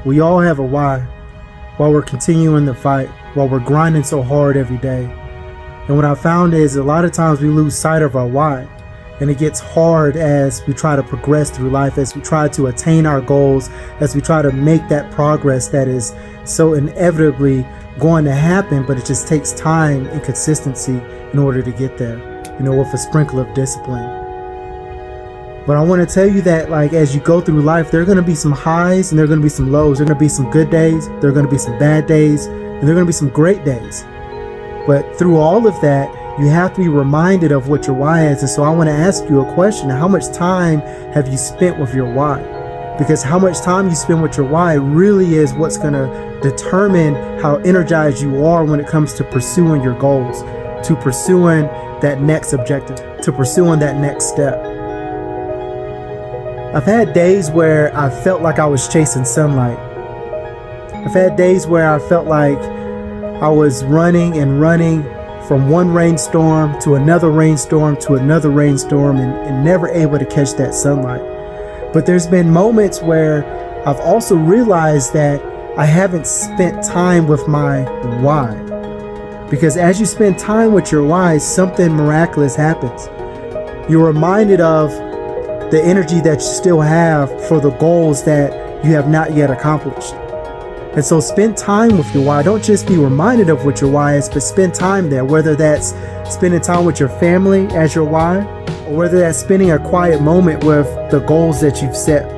We all have a why while we're continuing the fight, while we're grinding so hard every day. And what I found is a lot of times we lose sight of our why. And it gets hard as we try to progress through life, as we try to attain our goals, as we try to make that progress that is so inevitably going to happen, but it just takes time and consistency in order to get there, with a sprinkle of discipline. But I want to tell you that, as you go through life, there are going to be some highs and there are going to be some lows. There are going to be some good days, there are going to be some bad days, and there are going to be some great days. But through all of that, you have to be reminded of what your why is. And so I want to ask you a question. How much time have you spent with your why? Because how much time you spend with your why really is what's going to determine how energized you are when it comes to pursuing your goals, to pursuing that next objective, to pursuing that next step. I've had days where I felt like I was chasing sunlight. I've had days where I felt like I was running and running from one rainstorm to another rainstorm to another rainstorm and never able to catch that sunlight. But there's been moments where I've also realized that I haven't spent time with my why. Because as you spend time with your why, something miraculous happens. You're reminded of the energy that you still have for the goals that you have not yet accomplished. And so spend time with your why. Don't just be reminded of what your why is, but spend time there, whether that's spending time with your family as your why, or whether that's spending a quiet moment with the goals that you've set.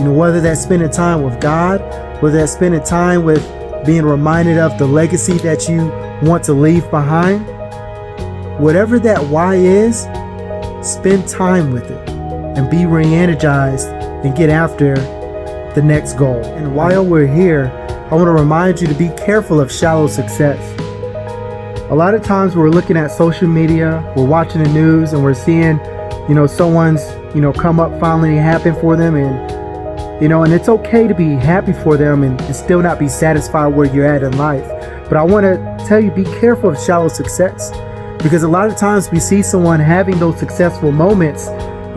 Whether that's spending time with God, whether that's spending time with being reminded of the legacy that you want to leave behind. Whatever that why is, spend time with it and be re-energized and get after the next goal. And while we're here, I want to remind you to be careful of shallow success. A lot of times we're looking at social media, we're watching the news, and we're seeing, someone's, come up finally happen for them, and it's okay to be happy for them and still not be satisfied where you're at in life. But I want to tell you, be careful of shallow success, because a lot of times we see someone having those successful moments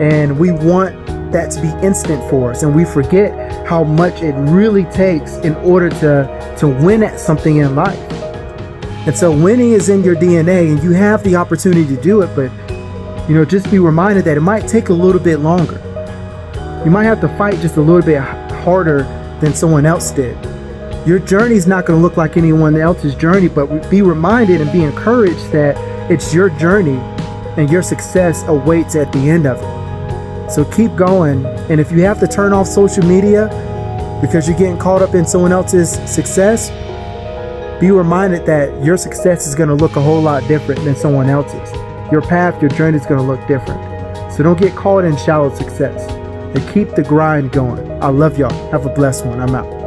and we want that to be instant for us, and we forget how much it really takes in order to win at something in life. And so winning is in your DNA and you have the opportunity to do it, but just be reminded that it might take a little bit longer. You might have to fight just a little bit harder than someone else did. Your journey is not going to look like anyone else's journey, but be reminded and be encouraged that it's your journey and your success awaits at the end of it. So keep going, and if you have to turn off social media because you're getting caught up in someone else's success, be reminded that your success is going to look a whole lot different than someone else's. Your path, your journey is going to look different. So don't get caught in shallow success and keep the grind going. I love y'all. Have a blessed one. I'm out.